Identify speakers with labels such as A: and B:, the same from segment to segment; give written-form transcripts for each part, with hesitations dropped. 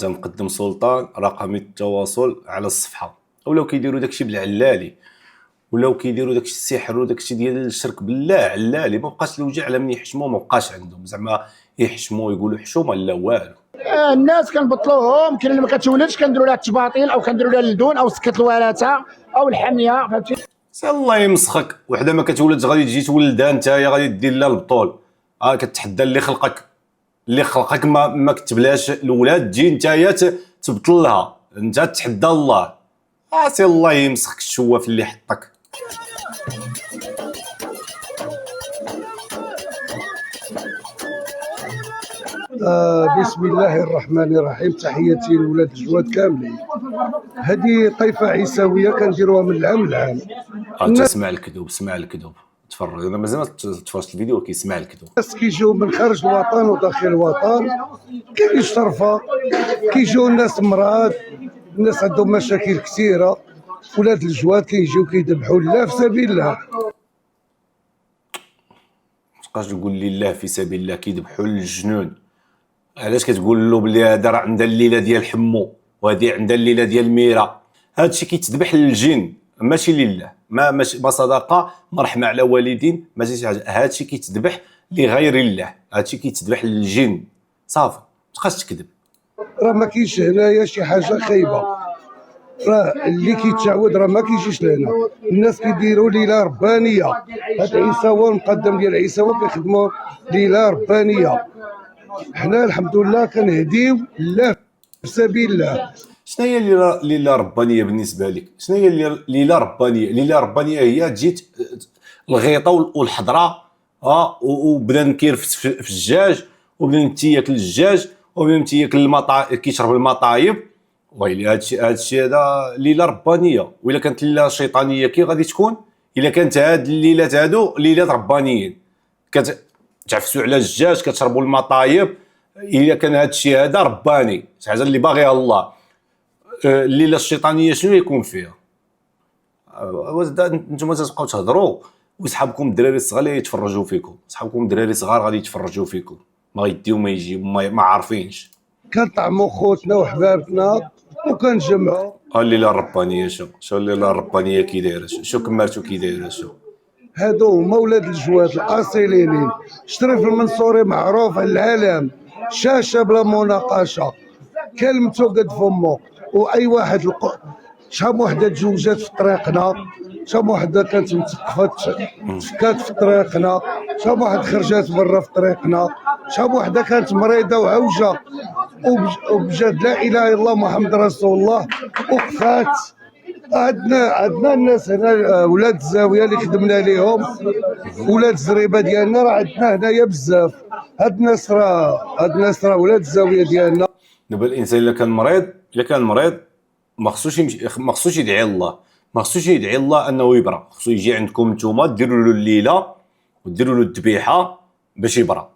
A: تنقدم سلطان رقم التواصل على الصفحه. ولاو كيديروا داكشي بالعلالي، ولاو كيديروا داكشي السحر وداكشي ديال الشرك بالله علالي. ما بقاش الوجع على من يحشموا، ما بقاش عندهم زعما يحشموا يقولوا حشومه لا والو.
B: الناس كنبطلوهم، كاين اللي ما كتولدش كنديروا لها التباطيل او كنديروا لها اللدون او سكت الوراثه او الحميه، فهمتي؟
A: الله يمسخك، وحده ما كتولدش غادي تجي تولدها نتايا غادي دير لها البطول. كتحدى اللي خلقك ما كتبلاش الولاد، تجي نتايا تبطل لها، انت تحدى الله. سي الله يمسخك الشواف اللي حطك.
C: بسم الله الرحمن الرحيم. تحياتي لولاد الجواد كاملين. هذه طائفه عيساويه كنديروها من العام لعام.
A: تسمع الكذوب، سمع الكذوب، تفرج. انا مازال ما تفرجت الفيديو كيسمع الكذوب.
C: الناس كيجيو من خارج الوطن وداخل الوطن، كاين شرفه، كيجيو الناس مرض، الناس عندهم مشاكل كثيره. ولاد الجواد كيجيو كيذبحوا الله في سبيل الله.
A: متبقاش تقول لي الله في سبيل الله، كيذبحوا الجنون. علاش كتقول له بلي هذا راه عندها الليله ديال حمو وهذه عندها الليله ديال ميرا؟ هادشي كيتذبح للجن ماشي لله. ما صدقه، ما رحمه على والدين، ماشي شي حاجه. هادشي كيتذبح لغير الله، هادشي كيتذبح للجن صافي. متبقاش تكذب.
C: راه ما كاينش هنايا شي حاجه خايبه، راه اللي كيتعود راه ما كيجيش لهنا. الناس كيديروا ليله ربانيه. هاد عيساوه المقدم ديال عيساوه كيخدموا ليله ربانيه. حنا الحمد لله كنهديو الله في سبيل الله.
A: شنو هي ليله ربانيه بالنسبه لك؟ شنو هي ليله ربانيه؟ ليله ربانيه هي جيت الغيطه والحضره وبدا نكيرفس في الدجاج، وبدا نتياكل الدجاج، وبدا نتياكل كيشرب المطايب. ويلي هادشي هذا ليله ربانيه. وإلا كانت ليله شيطانيه كي غادي تكون؟ الا كانت هاد الليلات هادو ليلات ربانيين، كتعفسوا على الدجاج، كتشربوا المطايب. الا كان هادشي هذا رباني، شي حاجه اللي باغيها الله. الليله الشيطانيه شنو يكون فيها؟ نتوما تبقاو تهضروا وصحابكم الدراري الصغار اللي يتفرجوا فيكم، صحابكم الدراري الصغار غادي يتفرجوا فيكم، ما يديو ما يجيو، ما عارفينش.
C: كنطعموا خوتنا وحبابنا وكنجمعوا.
A: الليله الربانيه شو الليله الربانيه كي دايره؟ شو كمارتو كي دايره؟
C: هادو هما ولاد الجواد الاصيلين. شريف المنصوري معروف على العالم، شاشه بلا مناقشه، كلمته قد فمه. واي واحد شحال وحده تزوجات في طريقنا، شحال وحده كانت متقفات تفكات في طريقنا، شحال واحد خرجات برا في طريقنا، شحال وحده كانت مريضه وعوجه وبجد لا اله الا الله محمد رسول الله وقفات. عندنا الناس هنا ولاد الزاويه اللي خدمنا ليهم، ولاد الزريبه ديالنا راه عندنا هنايا بزاف. هاد الناس راه ولاد الزاويه ديالنا.
A: دابا الانسان الا كان مريض ما خصوش يدعي الله، ما خصوش يدعي الله انه يبرى. خصو يجي عندكم نتوما ديروا له الليله وديروا له الذبيحه باش يبرى.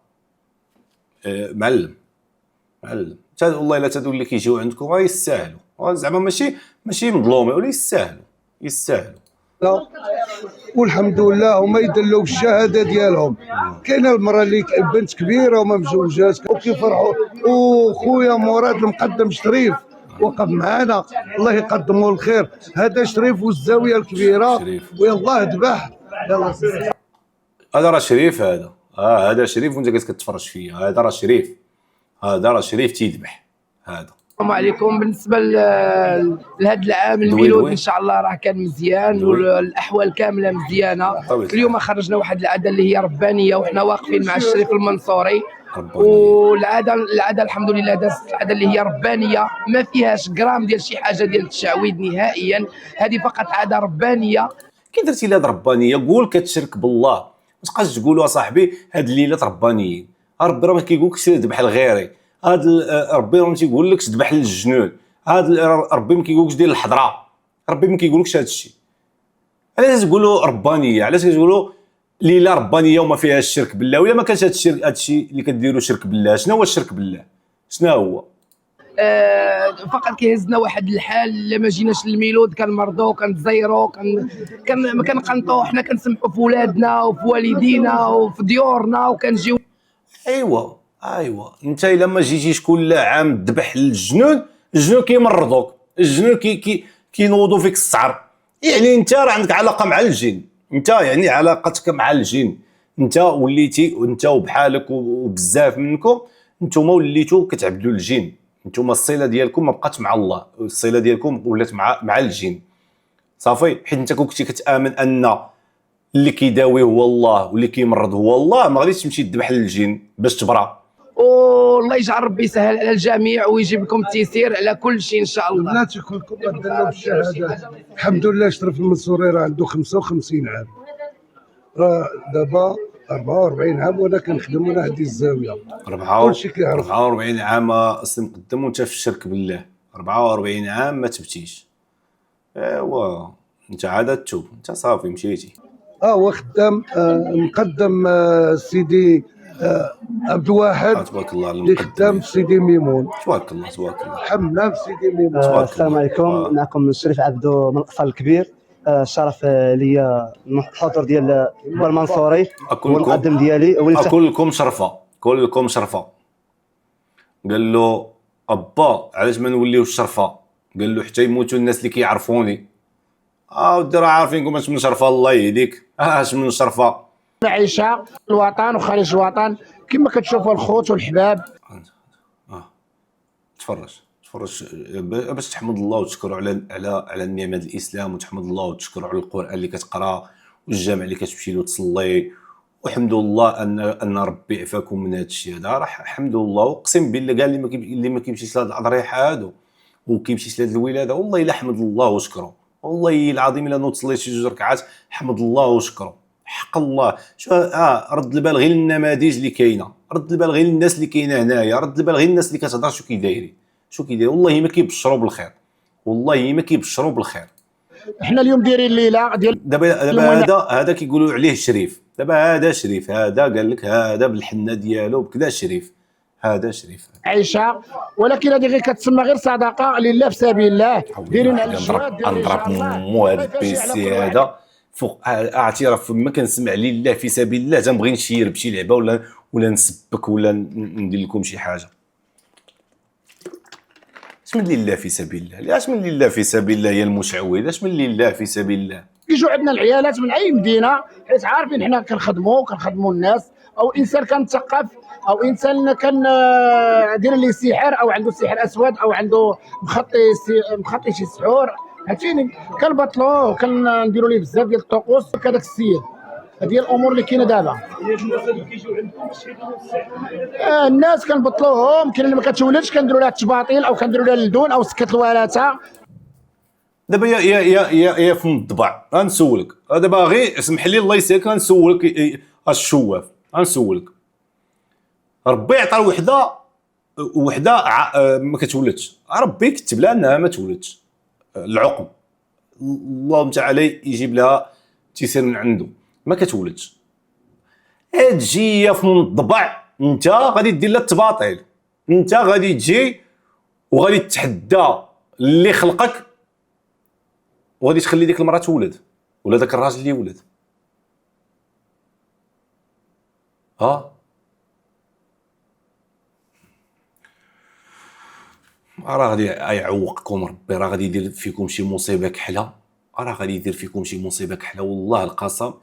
A: معلم والله الا تدول اللي كيجيو عندكم راه يستاهلوا، زعما ماشي مظلومين، ولا يستاهلوا.
C: والحمد لله هما يدلوا بالشهاده ديالهم. كاينه المراه اللي بنت كبيره وما مزوجاش وكيفرحوا. وخويا مراد المقدم شريف وقف معنا، الله يقدمه الخير. هذا شريف والزاويه الكبيره. ويلاه ذبح. يلا
A: هذا راه شريف، هذا شريف وانت كتفرج فيا، هذا راه شريف، هذا راه شريف تيذبح هذا.
D: السلام عليكم. بالنسبه لهذا العام
A: دوي
D: الميلود
A: دوي.
D: ان شاء الله راه كان مزيان
A: دوي.
D: والاحوال كامله مزيانه.
A: طبيعي.
D: اليوم خرجنا واحد العاده اللي هي ربانيه وحنا واقفين مع الشريف المنصوري،
A: ربانية.
D: والعاده الحمد لله دازت العاده اللي هي ربانيه، ما فيهاش غرام ديال شي حاجه ديال التشعويذ نهائيا، هذه فقط عاده ربانيه.
A: كي درتي لهاد ربانيه قول كتشرك بالله، ما تبقاش تقول صاحبي هاد الليلات ربانيين، ربي راه ما كيقولكش ذبح لغيري، ربي راه ما تيقولكش ذبح للجنون، ربي ما كيقولكش دير الحضره، ربي ما كيقولكش هاد الشيء. علاش تقولوا ربانيه؟ علاش كتقولوا ليله ربانيه وما فيهاش الشرك بالله؟ ولا ما كانش هاد الشيء اللي كديروا شرك بالله؟ شنو هو الشرك بالله؟ شنو هو؟
D: فقط كيهزنا واحد الحال، الا ما جيناش للميلود كنمرضوا كنتزيروا كنقنطوا، حنا كنسمحوا في ولادنا وفي والدينا وفي ديورنا وكنجيو.
A: ايوا انت الا ما جيتيش كل عام تذبح للجنون، الجنون كيمرضوك، الجنون كينوضوا فيك السعر، يعني انت راه عندك علاقه مع الجن، انت يعني علاقتك مع الجن، انت وليتي انت وبحالك وبزاف منكم نتوما وليتوا كتعبدوا الجن، نتوما الصله ديالكم ما بقاتش مع الله، الصله ديالكم ولات مع الجن صافي. حيت انت كنتي كتامن ان اللي كيداوي هو الله واللي كيمرض هو الله، ما غاديش تمشي تذبح للجن باش تبرا.
D: والله يجعل ربي يسهل على الجميع ويجيب لكم التيسير على كل شيء ان شاء الله.
C: بلاتي كلكم بدلوا بالشهادات. الحمد لله شرف المنصوري راه عنده 55 عام، راه دابا 44 عام وانا كنخدم وانا عندي الزاويه. كلشي كيعرف
A: 44 عام اصلا مقدم وانت في الشرك بالله، 44 عام ما تبتيش. ايوا انت عاد تتوب، انت صافي مشيتي.
C: هو خدام مقدم سيدي عبد الواحد
A: تبارك الله على
C: اللي خدام
A: المقدمين.
C: في سيدي ميمون،
A: تبارك الله تبارك الله.
C: حمنا في سيدي ميمون.
E: السلام عليكم، معكم الشريف عبدو من الاطفال الكبير. الشرف ليا الحضور ديال هو المنصوري، هو المقدم ديالي.
A: كلكم شرفه، كلكم شرفه. قال له ابا علاش ما نوليوش شرفه؟ قال له حتى يموتوا الناس اللي كيعرفوني. ودي راه عارفينكم اش من شرفه، الله يهديك، اش من شرفه.
B: عيشه الوطن وخارج الوطن كما كتشوفوا الخوت والحباب.
A: تفرج باش تحمد الله وتشكروا على النعمه الاسلام، وتحمد الله وتشكروا على القران اللي كتقرا والجامع اللي كتمشي له تصلي، وحمد الله ان ربي عفاكم من هذا الشيء هذا. راه الحمد لله، واقسم بالله كاع اللي ما كيمشيش لهاد الاضريحه هادو وكيمشيش لهاد الولاده، والله الا حمد الله وشكروا، والله العظيم الا نوض تصلي شي جوج ركعات حمد الله وشكروا حق الله. شو رد البال غير النماذج اللي كاينه، رد البال غير الناس اللي كاينه هنايا، رد البال غير الناس اللي كتهضر شو كيدايرين، والله ما كيبشروا بالخير، والله ما كيبشروا بالخير.
B: احنا اليوم دايرين الليله ديال
A: دابا هذا كيقولوا عليه شريف، دابا هذا شريف، هذا قال لك هذا بالحنه ديالو بكذا شريف، هذا شريف
B: عيشه، ولكن هذه غير كتسمى غير صدقه لله في سبيل الله. دايرين على الجواد
A: نضرب مو هذا البيسي هذا فوق اعتراف ما كنسمع لله في سبيل الله، تنبغي نشير بشي لعبه ولا نسبك ولا ندير لكم شي حاجه. اش من لله في سبيل الله؟ اش من لله في سبيل الله يا المشعوذ؟ اش من لله في سبيل الله؟
B: كيجيو عندنا العيالات من اي مدينه، حيت عارفين حنا كنخدموا الناس، او انسان كنتثقف، او انسان كان داير ليه سحر او عنده سحر اسود او عنده مخطي شي سحور، عرفتيني، كنبطلوه كنديروا ليه بزاف ديال الطقوس كذاك السيد. هذه هي الامور اللي كاينه دابا. الناس كنبطلوهم، كاين اللي ما كتولدش كنديروا لها التباطيل او كنديروا لها اللدون او سكه الوراثه.
A: دابا يا فم الضبع غنسولك دابا، غير اسمح لي الله يسعدك، غنسولك الشواف، غنسولك ربي عطى وحده ما كتولدش، ربي كتب لها انها ما تولدش، العقم الله تعالى يجيب لها تيسير من عنده، ما كتولدش. تجي يا فم الضبع انت غادي دير لها التباطيل، انت غادي تجي وغادي تتحدى اللي خلقك وغادي تخلي ديك المراه تولد ولا داك الراجل اللي يولد. راه غادي يعوقكم ربي، راه غادي يدير فيكم شي مصيبه كحله، راه غادي يدير فيكم شي مصيبه كحله، والله القسم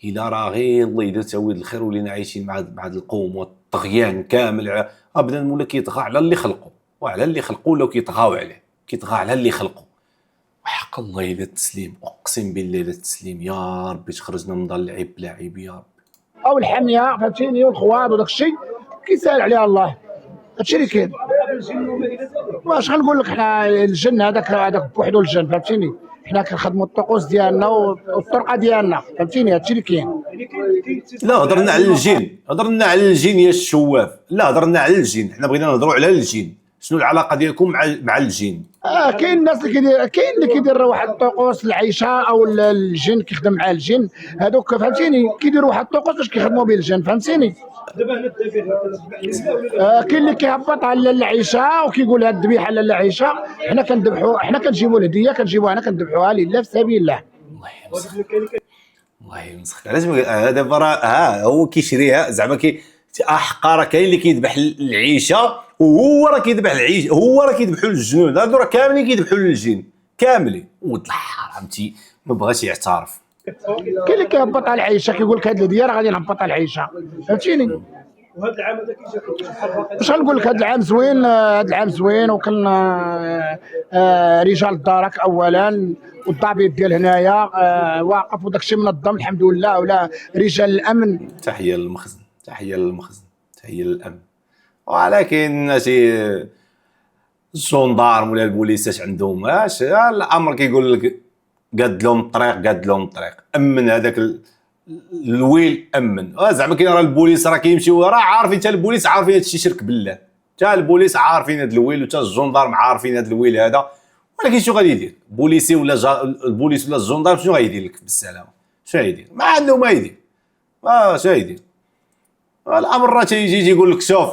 A: الا راه غير الله يدير تاويل الخير ولينا عايشين مع هذا القوم والطغيان كامل. ابدا ولا كيطغى على اللي خلقوا وعلى اللي خلقوا، ولاو كيطغاو عليه، كيطغى على اللي خلقوا. وحق الله الا التسليم، اقسم بالله الا التسليم. يا ربي تخرجنا من دار العيب بلا عيب يا ربي.
B: او الحميه فهمتيني والخواض وداك الشيء كيسهل عليها الله. هادشي اللي كاين. واش غنقول لك، حنا الجن هذاك بوحدو الجن فهمتيني. حنا كنخدموا الطقوس ديالنا والطرقه ديالنا فهمتيني. هادشي اللي كاين.
A: لا هضرنا على الجن، هضرنا على الجن يا الشواف. لا هضرنا على الجن، حنا بغينا نهضروا على الجن. شنو العلاقه ديالكم مع الجن؟
B: كاين الناس اللي كيدير واحد الطقوس العيشه او الجن كيخدم مع الجن هذوك فهمتيني. كيديروا واحد الطقوس باش كيخدموا به الجن فهمتيني. كاين اللي كيهبط على العيشه وكيقول هاد الذبيحه لاله عيشه. حنا كنذبحوا، حنا كنجيبوا الهديه كنجيبوها هنا كنذبحوها لله في سبيل الله.
A: الله يمسخ. علاش دابا راه هو كيشريها زعما حقا راه كاين اللي كيذبح العيشه وهو راه كيذبح العيشه، هو راه كيذبحوا للجنود. هادو راه كاملين كيذبحوا للجن كاملين. ولد الحرامتي ما بغاش يعترف.
B: كاين اللي كيهبط على العيشه كيقول لك هاد الهديه راه غادي نهبط على العيشه فهمتيني.
F: وهذا العام هذا كيجي
B: واش غنقول لك، هذا العام زوين، هذا العام زوين. وكان رجال الدرك اولا والضابط ديال هنايا واقف وداكشي منظم الحمد لله. ولا رجال الامن،
A: تحيه للمخزن، تحيه للمخزن، تحيه للامن. ولكن شي الجندارم ولا البوليسات عندهم الامر كيقول لك قاد لهم الطريق، امن هذاك الويل، امن. زعما كاين راه البوليس راه كيمشيو راه عارفين، حتى البوليس عارفين هادشي شرك بالله، حتى البوليس عارفين هاد الويل وحتى الجندارم عارفين هاد الويل هذا. ولكن شنو غادي يدير البوليسي ولا البوليس ولا الجندارم؟ شنو غايدير لك بالسلامه؟ شنو غايدير؟ ما عنده ما يدير. شنو غايدير؟ الامر راه تيجي يقول لك شوف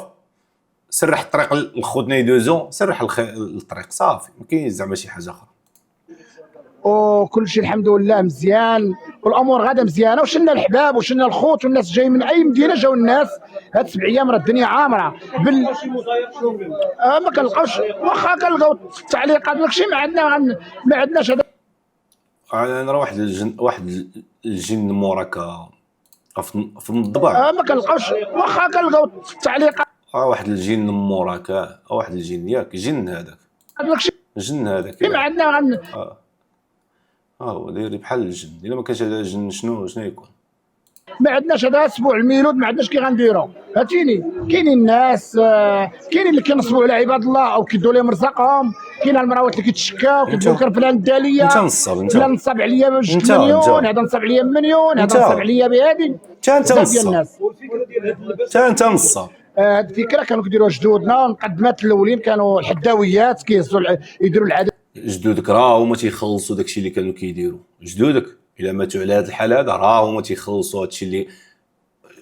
A: سرح الطريق لخوتنا يدوزو، سرح الطريق صافي، ما كاينش زعما شي حاجه اخرى.
B: وكل شيء الحمد لله مزيان والامور غاده مزيانه. وشلنا الحباب وشلنا الخوت والناس جاي من اي مدينه جاو الناس. هاد 7 ايام راه الدنيا عامره ما كنلقاوش، واخا كنلقاو التعليقات داكشي ما عندناش هذا.
A: انا راه واحد الجن موراك في الضبع
B: ما كنلقاوش، واخا كنلقاو التعليقات.
A: واحد الجن موراك، واحد الجن ياك جن هذاك
B: داكشي
A: جن هذاك
B: ما عندنا.
A: هو داير بحال الجن. الا ما كانش هذا الجن شنو يكون؟
B: ما عندناش هذا اسبوع الميلود، ما عندناش كي غنديروا فهمتيني. كاينين الناس كاينين اللي كينصبوا على عباد الله او كيدوا لهم رزقهم. كاين المراوات اللي كيتشكاو كيقول لك فلان الداليه، فلان نصب عليا ب 2 مليون، هذا نصب عليا بمليون، هذا نصب عليا بهذه.
A: انت نصب.
B: هاد الفكره كانوا كيديروها جدودنا. المقدمات الاولين كانوا الحداويات كيهزوا يديروا العدد.
A: جدودك راه هما تيخلصوا داكشي اللي كانوا كيديروا. جدودك الا ماتوا على هذا الحال هذا راه هما تيخلصوا هادشي اللي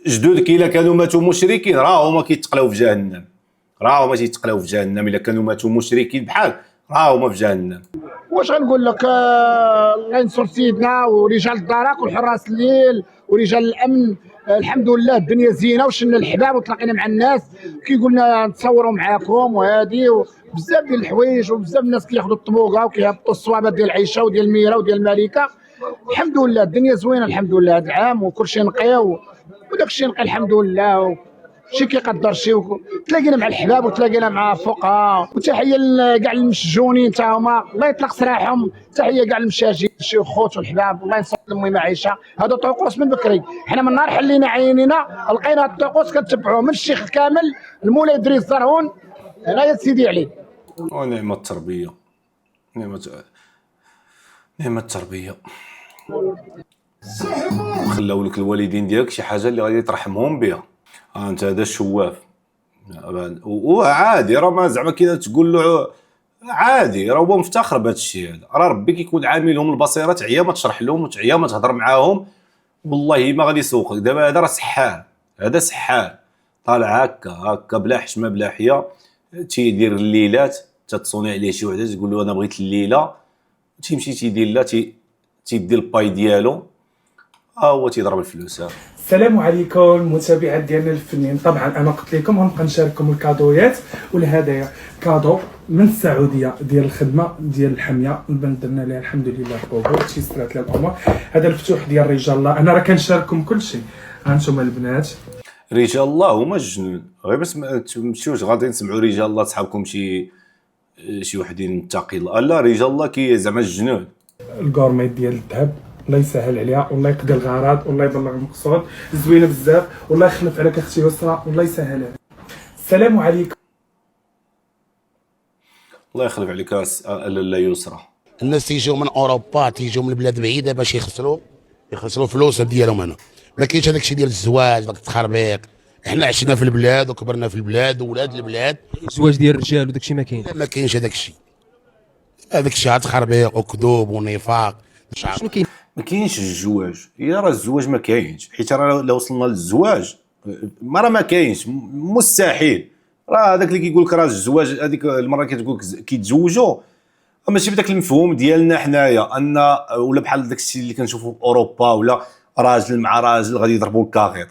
A: جدودك الا كانوا ماتوا مشركين راه هما كيتقلاو في جهنم. راه هما تيتقلاو في جهنم الا كانوا ماتوا مشركين بحال راه هما في جهنم.
B: واش غنقول لك، الله ينصر سيدنا ورجال الدرك وحراس الليل ورجال الامن. الحمد لله الدنيا زينه وشلنا الحباب وتلاقينا مع الناس كيقولنا نتصوروا معاكم وهذه وبزاف ديال الحوايج. وبزاف الناس كياخذوا الطبوقه وكيهبطوا الصوابه ديال العيشه وديال الميره وديال الملكه. الحمد لله الدنيا زوينه الحمد لله هذا العام. وكل شيء نقي وداك الشيء نقي الحمد لله. شي كيقدر شي تلاقينا مع الحباب وتلاقينا مع الفقهاء. وتحيه لكاع المسجونين حتى هما الله يطلق سراحهم. تحيه كاع المشاجين الشيوخ خوت والحباب الله ينصر المهم عايشه. هذا طقوس من بكري، حنا من نهار حلينا عينينا لقينا الطقوس كنتبعوه من الشيخ كامل المولاي ادريس زرهون هنايا سيدي علي.
A: ونعم التربيه، نعم التربيه. خلاو لك الوالدين ديالك شي حاجه اللي غادي ترحمهم بها. انت هذا الشواف وعادي راه ما زعما كي تقول له عادي راه هو مفتخر بهذا الشيء هذا. راه ربي كيكون عاملهم البصيره عيا ما تشرح لهم عيا ما تهضر معاهم والله ما غادي يسوقك. دابا هذا راه سحار، هذا سحار طالع هكا بلا حشمه بلا حياه تيدير الليلات تتصوني عليه شي وحده تقول له انا بغيت الليله تيمشي تيدير لها تيدي الباي ديالو هو تيضرب الفلوس.
F: السلام عليكم متابعات ديالنا الفنيين. طبعا انا قلت لكم غنبقى نشارككم الكادويات والهدايا. كادو من السعوديه ديال الخدمه ديال الحميه، البنت درنا لها الحمد لله قبول تيسرات لها الامور. هذا الفتوح ديال رجال الله، انا راه كنشارككم كل شيء. ها انتم البنات
A: رجال الله هما الجنون، غير باش ما تمشيوش غادي نسمعوا رجال الله صحابكم شي وحدين متقي الله. لا رجال الله كي زعما الجنون.
F: الكورميت ديال الذهب الله يسهل عليها والله يقضي الغرض والله يبلغ المقصود، زوينه بزاف والله يخلف عليك اختي يسرا والله يسهل عليك. السلام عليكم.
A: الله يخلف عليك لا يسرى.
G: الناس تيجيو من اوروبا، تيجيو من البلاد بعيده باش يخسروا الفلوس ديالهم هنا. ما كاينش هذاك الشيء ديال الزواج داك التخربيق. احنا عشنا في البلاد وكبرنا في البلاد وولاد البلاد.
H: الزواج ديال الرجال وداك الشيء ما كاين.
G: ما كاينش هذاك الشيء. هذاك الشيء تخربيق وكذوب ونفاق.
H: شنو كاين؟
A: ما كاينش الزواج. يا راه الزواج ما كاينش، حيت راه لو وصلنا للزواج ما كاينش، مستحيل. راه هذاك اللي كيقول لك راه الزواج، هذيك المره كتقول لك كيتزوجوا، ماشي بداك المفهوم ديالنا حنايا ان ولا بحال داك الشيء اللي كنشوفوا في اوروبا، ولا راجل مع راجل غادي يضربوا الكاغيط.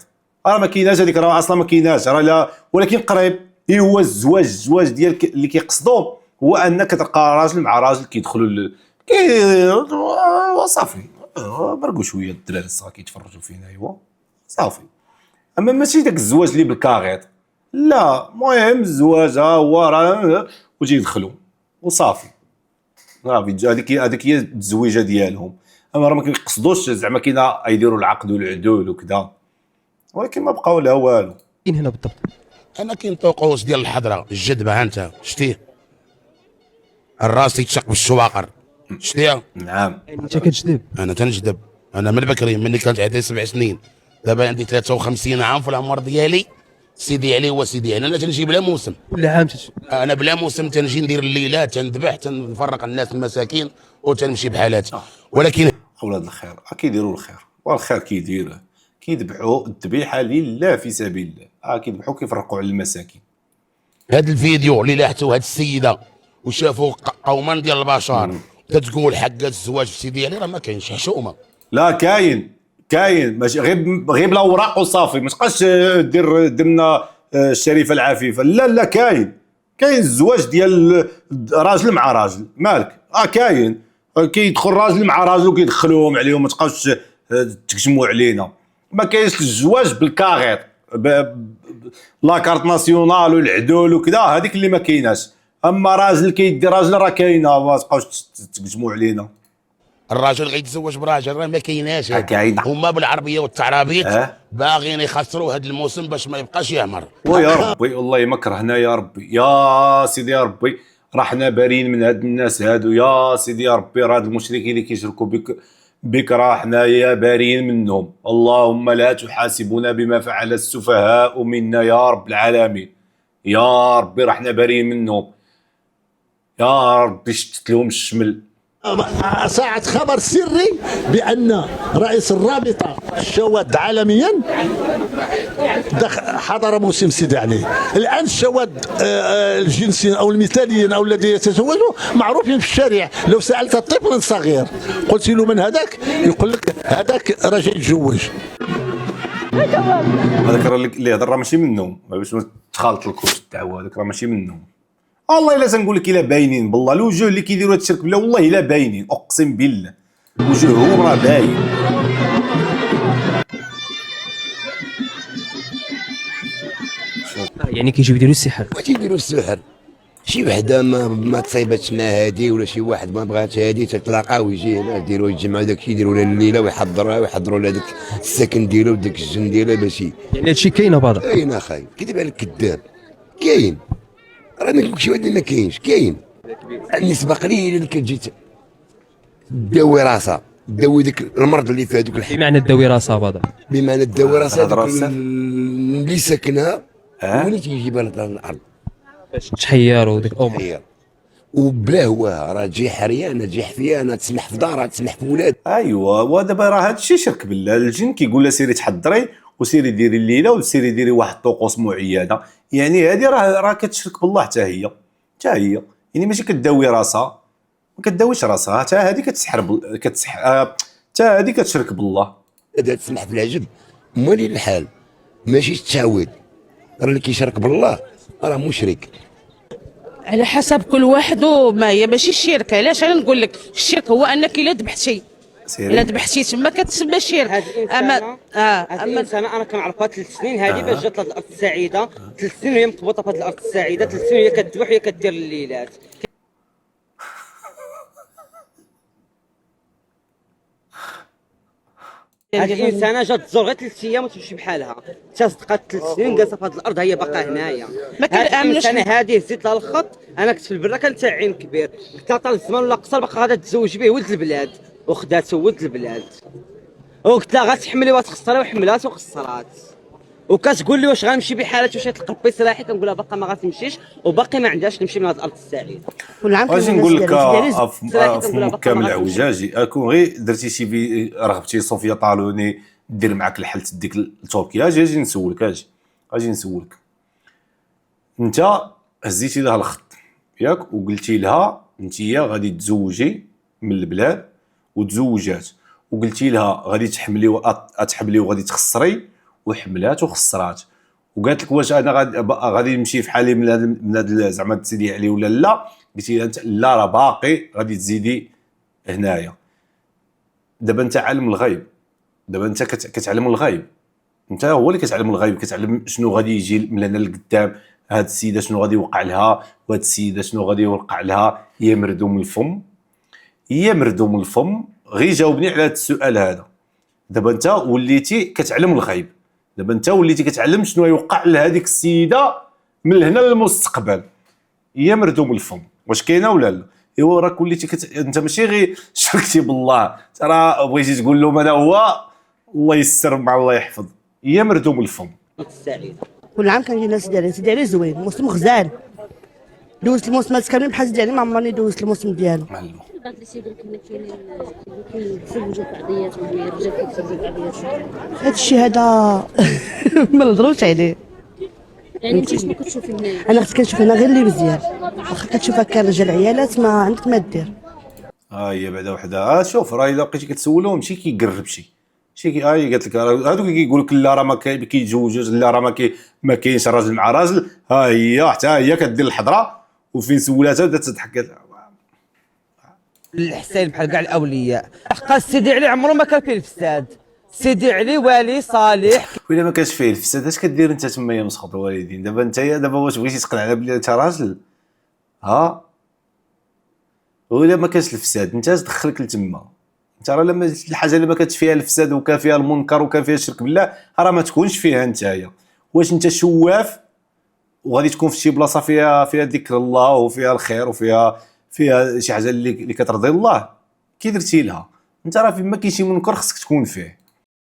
A: راه ما كايناش هذيك، راه اصلا ما كايناش، راه لا. ولكن قريب هو الزواج ديال اللي كيقصدوا هو انك تلقى راجل مع راجل كيدخلوا صافي برقوا شويه الدراري الصغار كيتفرجوا فينا ايوا صافي. اما ماشي داك الزواج اللي بالكاغيط، لا. المهم الزواج ها هو راه وتيدخلوا وصافي. هذيك هي التزويجه ديالهم. اما راه ما كيقصدوش زعما كاينه يديروا العقد والعدول وكذا، ولكن ما بقاو لها والو.
H: كاين هنا بالضبط.
G: انا كاين طقوس ديال الحضره، الجدبه انت شتيه، الراس تيتشق بالشواقر شتيها.
A: نعم.
H: انت كتجذب.
G: انا تنجذب، انا من بكري، مني كانت عندي 7 سنين، دابا عندي 53 عام في العمر ديالي. سيدي علي هو سيدي علي. انا تنجي بلا موسم،
H: كل عام
G: انا بلا موسم تنجي ندير الليلات، تنذبح، تنفرق الناس المساكين وتنمشي بحالاتي. ولكن
A: اولاد الخير كيديروا الخير، والخير كيديروه، كيذبحوا الذبيحه لله في سبيل الله. كيذبحوا كيفرقوا على المساكين.
G: هذا الفيديو اللي لاحتوا هذه السيده وشافوا قوما ديال البشر تتقول حق الزواج في سيدي علي، راه ما كاينش حشومه.
A: لا كاين ماشي غير بلا اوراق وصافي. ما تبقاش دير لنا الشريفه العفيفه. لا كاين الزواج ديال راجل مع راجل. مالك كاين كيدخل راجل مع راجل وكيدخلوهم عليهم. ما تبقاوش تكشموا علينا. ما كاينش الزواج بالكاغيط لاكارت ناسيونال والعدول وكذا، هذيك اللي ما كايناش. اما راجل كيدي راجل راه كاينه، ما تبقاوش تكشموا علينا.
G: الراجل غيتزوج براجل راه ما كايناش.
A: كاينه
G: هما بالعربيه والتعرابيط باغيين يخسروا هذا الموسم باش ما يبقاش يعمر.
A: ويا ربي والله ما كرهنا يا ربي يا سيدي يا ربي. راه حنا بارين من هاد الناس هادو يا سيدي يا ربي. راه هاد المشركين اللي كيشركوا بك راه حنايا بارين منهم. اللهم لا تحاسبنا بما فعل السفهاء منا يا رب العالمين. يا ربي راه حنا بارين منهم يا ربي. شتت لهم الشمل.
I: ساعة خبر سري بأن رئيس الرابطة الشواذ عالميا حضر موسم سيدي علي. الآن الشواذ الجنسيين أو المثاليين أو الذين يتزوجوا معروفين في الشارع. لو سألت طفلا صغير قلت له من هذاك يقول لك هذاك راجع يتزوج.
A: هذاك راه اللي هضر راه ماشي منهم، باش ما تخالط الكوش الدعوه. هذاك راه ماشي منهم. والله الا تنقول لك الا باينين بالله الوجوه اللي كيديروا هذا الشرك بالله، والله الا باينين اقسم بالله وجوههم راه باين.
H: يعني كيجيو يديروا السحر.
J: تيديروا السحر. شي وحده ما تصيبتنا هادي، ولا شي واحد ما بغاتش هادي، تتلاقاو ويجي هنا يديروا يجمعوا داكشي، يديروا لها الليله ويحضروا لها داك السكن ديالو وداك الجن ديالها باش
H: يعني هادشي كاين بعدا.
J: كاين اخاي، كيدير بالك كذاب. كاين، راه ما نقولكش واحد ما كاينش، كاين. النسبه قليله اللي كتجي تداوي راسها، تداوي داك المرض اللي فيها دوك الحين.
H: بمعنى تداوي راسها بعدا.
J: بمعنى تداوي راسها اللي ساكنه وين تيجيبها للارض
H: باش تحير وديك الامور.
J: وبلا هواها راه تجي حريانه، تجي حفيانه، تسمح في دارها، تسمح في ولاد.
A: ايوا ودابا راه هادشي شرك بالله. الجن كيقول لها سيري تحضري وسيري ديري الليله وسيري ديري واحد الطقوس معينه. يعني هذه راه كتشرك بالله حتى هي يعني ماشي كتداوي راسها، ما كتداويش راسها، حتى هذه كتسحر حتى هذه كتشرك بالله.
J: هذا تسمح في العجب مالي الحال ماشي التعويض. راه اللي كيشارك بالله راه مشرك.
K: على حسب كل واحد وما هي ماشي الشرك. علاش انا نقول لك الشرك هو انك الا ذبحتي الا ذبحتي تما كتسمى شرك. اما
L: هذه الانسانه انا كنعرفها 3 سنين هذه باش جات لهاد الارض السعيده. 3 سنين وهي مرتبطه في هاد الارض السعيده. 3 سنين وهي كتذبح وهي كدير الليلات. هاد الانسانه جات تزور غير 3 ايام وتمشي بحالها. تصدقات 3 سنين جالسه في هاد الارض هي باقا هنايا.
K: ما كنامنش
L: الانسانه هذه زدت لها الخط. انا كنت في البرا كنتعين كبير قلت لها طال الزمان ولا قصر باقا غادا تزوج به ولد البلاد وخدات ولد البلاد وقلت لها غتحملي وتخسري وحملات وخسرات وكتقول لي واش غنمشي بحالات واش غتلقى ربي سلاحي. كنقول لها باقا ما غاتمشيش وباقي ما عندهاش نمشي من هاد الارض السعيده.
A: اش نقول لك في فمك كامل العوجاجي اكون غير درتي شي رغبتي صوفيا طالوني دير معاك الحل تديك لتركيا. اجي نسولك اجي نسولك انت هزيتي لها الخط ياك وقلتي لها انتيا غادي تزوجي من البلاد وتزوجات وقلتي لها غادي تحملي وغادي تخسري وحملات وخسرات وقالت لك واش انا غادي نمشي في حالي من هذا زعما تسيدي عليه ولا لا. قلتي لها انت لا راه باقي غادي تزيدي هنايا. دابا انت عالم الغيب. دابا انت كتعلم الغيب. انت هو اللي كتعلم الغيب. كتعلم شنو غادي يجي من هنا لقدام. هاد السيده شنو غادي يوقع لها وهاد السيده شنو غادي يوقع لها. يا مردوم الفم يا مردوم الفم غير جاوبني على هاد السؤال هذا. دابا انت وليتي كتعلم الغيب. دابا انت وليتي كتعلم شنو يوقع لهذيك السيده من هنا للمستقبل. يا مردوم الفم واش كاينه ولا لا؟ ايوا راك وليتي انت ماشي غير شركتي بالله راه بغيتي تقول لهم هذا هو الله يسر مع الله يحفظ. يا مردوم الفم
L: السعيده
M: كل عام كنجي ناس سيدي علي زوين موسم غزال. دوزت الموسمات كاملين بحال سيدي علي ما عمرني دوزت الموسم ديالو.
N: قالت لي سيدي كنا كاينين كيتزوجوا بعضياتهم الرجال كيتزوجوا بعضياتهم.
M: هذا الشيء هذا ما نهضروش عليه.
N: يعني انت شنو كتشوفي هنايا؟
M: انا كنت كنشوف هنا غير اللي مزيان. واخا كتشوف هكا رجال عيالات ما عندك ما دير.
A: هي بعدا وحده شوف راه الا بقيتي كتسولهم شي كيقرب شي قالت لك هذوك كيقول لك لا راه ما كيتزوجوش لا راه ما كاينش راجل مع راجل. ها هي حتى هي كدير الحضره وفين سولاتها بدات تضحك.
L: الحسين بحال كاع الاولياء حقا سيدي علي عمره ما كان فيه الفساد. سيدي علي والي صالح.
A: وإلا ما كانش فيه الفساد اش كدير انت تما يا مسخط الوالدين؟ دابا انت واش بغيتي تقنعنا بلي انت راجل؟ وإلا ما كانش الفساد انت اش دخلك لتما؟ انت راه لما الحاجه اللي ما كانش فيها الفساد وكان فيها المنكر وكان فيها الشرك بالله راه ما تكونش فيها نتايا. واش انت شواف وغادي تكون في شي بلاصه فيها ذكر الله وفيها الخير وفيها شي حاجه اللي كترضي الله كي درتي لها؟ انت راه فين ما كاين شي منكر خصك تكون فيه.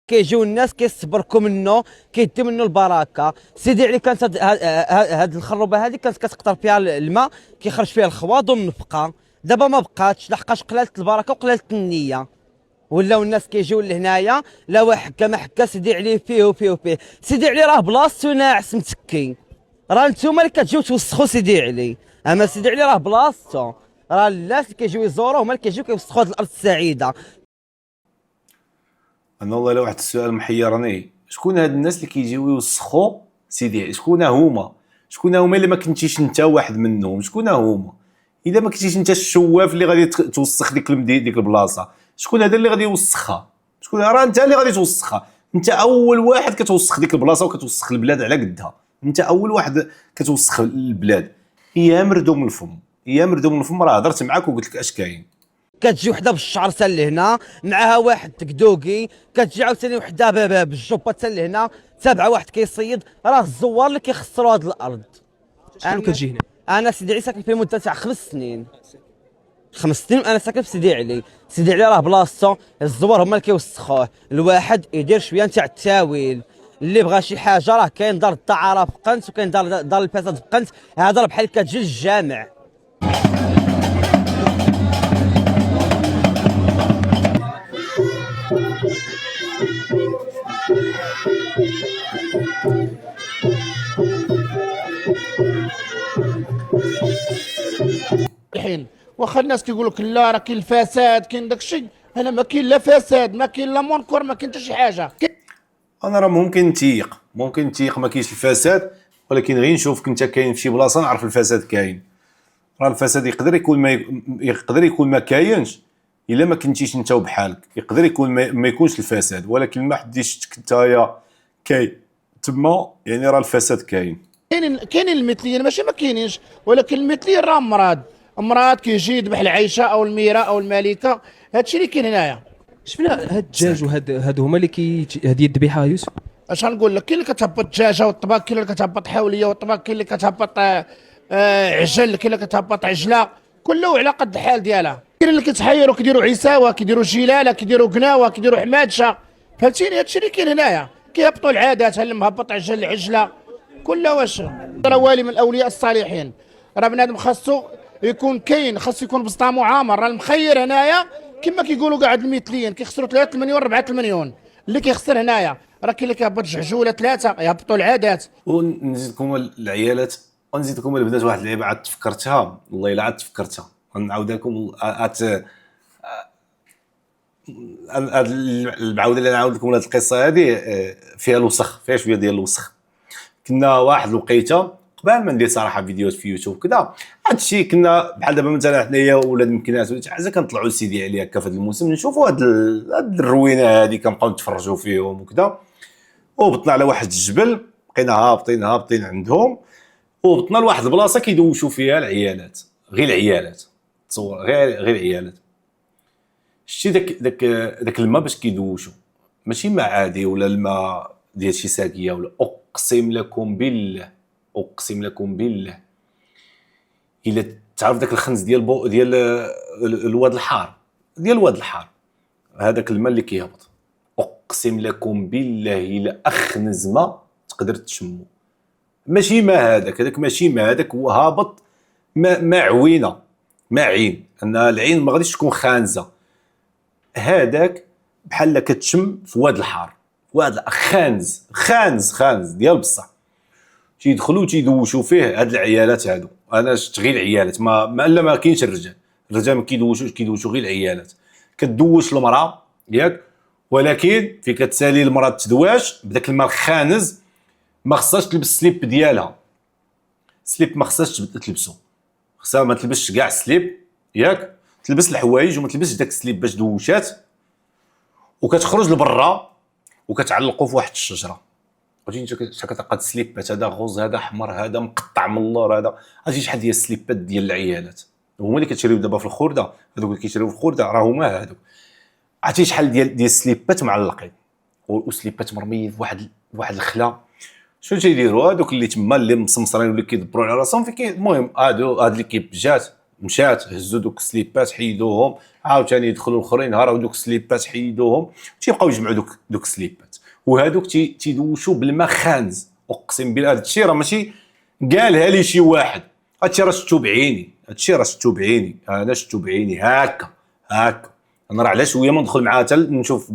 L: كيجيو الناس كيصبركم منه كيدي منه البركه. سيدي علي كانت هاد الخروبه هذه كانت كتقطر فيها الماء كيخرج فيها الخواض والنفقه. دابا ما بقاتش لحقاش قلالت البركه وقلالت النيه. ولاو الناس كيجيو لهنايا لا حكا ما حكا سيدي علي فيه وفيه. سيدي علي راه بلاصتو ناعس متكي. راه نتوما اللي كتجيو توسخوا سيدي علي. اما سيدي علي راه بلاصتو. راه الناس اللي كيجيو يزوروه هما اللي كيجيو كيوسخوا هاد الارض السعيده.
A: انا والله واحد السؤال محيرني. شكون هاد الناس اللي كيجيو يوسخوا سيدي علي؟ شكون هما اللي ما كنتيش انت واحد منهم؟ شكون هما؟ اذا ما كنتيش انت الشواف اللي غادي توسخ ديك البلاصه شكون هذا اللي غادي يوسخها؟ شكون؟ راه انت اللي غادي توسخها. انت اول واحد كتوسخ ديك البلاصه وكتوسخ البلاد على قدها. انت اول واحد كتوسخ البلاد. يا مردوم الفم راه هضرت معاك وقلت لك اش كاين.
L: كتجي وحده بالشعر حتى لهنا معاها واحد تكدوكي. كتجي عاوتاني وحده بالجوبه حتى لهنا تابعه واحد كيصيد. راه الزوار اللي كيخسروا هاد الارض.
H: شحال كتجي هنا؟
L: انا سيدي علي ساكن في مده تاع 5 سنين. 5 سنين انا ساكن في سيدي علي. سيدي علي راه بلاصتو الزوار هما اللي كيوسخوه. الواحد يدير شويه نتاع التاويل. اللي بغى شي حاجه راه كاين دار الطعاره في قنت وكاين دار الفساد في قنت. هذا راه بحال كتجي للجامع.
B: الحين واخا الناس كيقول لك لا راه كاين الفساد كاين داك الشيء انا ما كاين لا فساد، ما كاين لا منكر، ما كاين حتى شي حاجه.
A: انا راه ممكن نتيق ما كاينش الفساد، ولكن غير نشوفك انت كاين في شي بلاصه نعرف الفساد كاين. راه الفساد يقدر يكون ما كاينش الا ما كنتيش انت وبحالك، يقدر يكون ما يكونش الفساد، ولكن ما حد شفتك نتايا كاين تما يعني راه الفساد كاين.
B: كاينين المثليين ماشي ما كاينينش، ولكن المثليين راه مراد كيجي يذبح العيشه او الميره او الملكه، هادشي اللي كاين هنايا.
H: شفنا هاد الدجاج وهاد هما اللي هذه الذبيحه يوسف.
B: اش غنقول لك، كاين اللي كتهبط الدجاجه والطباق، كاين اللي كتهبط حوليه والطباق، كاين اللي كتهبط عجل، كاين اللي كتهبط عجله، كله على قد الحال ديالها. كاين اللي كيتحيروا كيديروا عساوه، كيديروا جلاله، كيديروا قناوه، كيديروا حمادشه، فهمتيني؟ هادشي اللي كاين هنايا، كيهبطوا العادات، اللي مهبط عجل العجله كله. واش راه والي من الاولياء الصالحين، راه بنادم خاصو يكون كاين، خاصو يكون بسطامو عامر. راه المخير هنايا كما كيقولوا كاع المثليين كيخسروا 3 مليون 4 مليون، اللي كيخسر هنايا راه كاين اللي كيهبط جعجوله 3 يهبطوا العادات.
A: ونزيدكم العيالات ونزيدكم البنات، واحد اللعيبه عاد تفكرتها، والله الا عاد تفكرتها غنعاود لكم. هاد العاوده اللي نعاود لكم هاد القصه هذه فيها الوسخ، فيها شويه ديال الوسخ. كنا واحد الوقيته قبل ما ندير صراحه فيديوهات في يوتيوب كذا، هادشي كنا بحال دابا مثلا حنايا ولاد المكنات ولا شي حاجه كنطلعوا لسيدي علي هكا في هذا الموسم نشوفوا هاد الروينه هذه، كنبقاو نتفرجوا فيهم وكذا. وهبطنا على واحد الجبل، بقينا هابطين عندهم، وهبطنا لواحد البلاصه كيدوشوا فيها العيالات، غير العيالات، تصور غير العيالات. شتي داك الماء باش كيدوشوا ماشي ماء عادي ولا الماء ديال شي ساقيه، ولا اقسم لكم بالله الا تعرف داك الخنز ديال الواد الحار، هذاك الماء اللي كيهبط، اقسم لكم بالله الا اخنز ما تقدر تشمو. ماشي ما هذاك ماشي ما هذاك، هو هابط ما عوينه، ما عين، ان العين ما غاديش تكون خانزه، هذاك بحال كتشم في واد الحار، واد خانز ديال بصح. تيدخلوا تيدوشوا فيه هاد العيالات هادو. انا شفت غير العيالات، ما كاينش الرجال ما كيدوشوا غير العيالات. كتدوش المراه ياك، ولكن في كتسالي المراه تدواش بداك الماء الخانز، ما خصهاش تلبس السليب ديالها، السليب ما خصهاش تلبسو، خصها ما تلبسش كاع السليب ياك، تلبس الحوايج وما تلبسش داك السليب باش دوشات، وكتخرج لبرا وكتعلقوا في واحد الشجره. عرفتي انت كتلقى السليبات، هذا غوز، هذا احمر، هذا مقطع من اللور، هذا عرفتي شحال ديال السليبات ديال العيالات هما اللي كتشريو دابا في الخرده، هذوك اللي كيشريو في الخرده راه هما هذوك. عرفتي شحال ديال السليبات معلقين، وسليبات مرميين في واحد الخلا. شنو تيديروا هذوك اللي تما اللي مسمصرين واللي كيدبروا على راسهم المهم هاد اللي كيبجات مشات هزوا دوك السليبات حيدوهم، عاوتاني يدخلوا الاخرين هراو دوك السليبات حيدوهم، تيبقاو يجمعوا دوك السليبات، وهذوك تيدوشوا بالماء خانز. اقسم بالله هذا الشيء راه ماشي قالها لي شي واحد، هذا الشيء راه شفتو بعيني، انا شفتو بعيني هكا. انا راه على شويه ما ندخل معاه حتى نشوف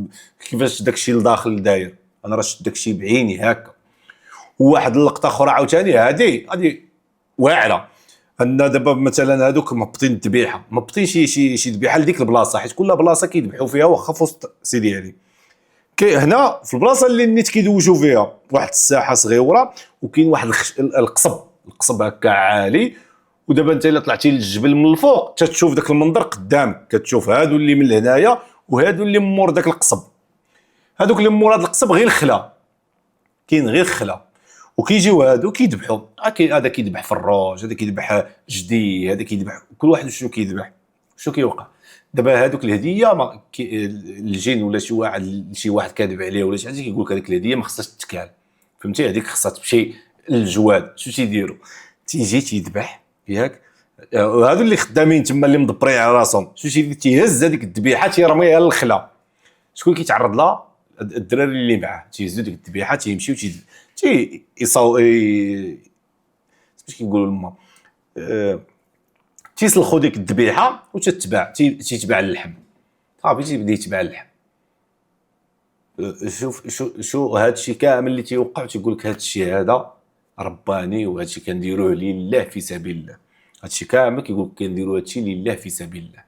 A: كيفاش داك الشيء لداخل داير، انا راه شفت داك الشيء بعيني هكا. وواحد اللقطه اخرى عاوتاني هذه واعره، ان دابا مثلا هذوك مهبطين الذبيحه، مهبطين شي ذبيحه لديك البلاصه، حيت كل بلاصه كيذبحوا فيها واخا في وسط سيدي علي. هنا في البلاصه اللي نيت كيدوشوا فيها واحد الساحه صغيره، وكاين واحد القصب هكا عالي، ودابا انت الا طلعتي للجبل من الفوق تتشوف داك المنظر قدامك، كتشوف هادو اللي من هنايا وهادو اللي مور داك القصب. هادوك اللي مور هاد القصب غير الخلا، كاين غير الخلا، وكيجيو هادو كيذبحوا، هذا كيذبح فراج، هذا كيذبح جدي، هذا كيذبح، كل واحد شنو كيذبح، شنو كيوقع. دابا هادوك الهديه الجن ولا شي واحد كاذب عليه ولا شي حاجه كيقول لك هذيك الهديه ما خصهاش تتكال، فهمتي؟ هذيك خصها تمشي للجواد. شنو تيديروا؟ تيجي تيذبح ياك، هادو اللي خدامين تما اللي مدبرين على راسهم، شنو تيهز هذيك الذبيحه تيرميها للخلا. شكون كيتعرض لها؟ الدراري اللي معاه تيهزوا ديك الذبيحه تيمشيو يصاو باش كيقولوا لما تيسلخوا ديك الذبيحه وتتباع، تيتباع اللحم صافي، تيبدا يتباع اللحم. شوف هذا الشيء كامل اللي تيوقع، تيقول لك هذا الشيء هذا رباني، وهذا الشيء كنديروه لله في سبيل الله، هذا الشيء كامل كيقول لك كنديروا هذا الشيء لله في سبيل الله.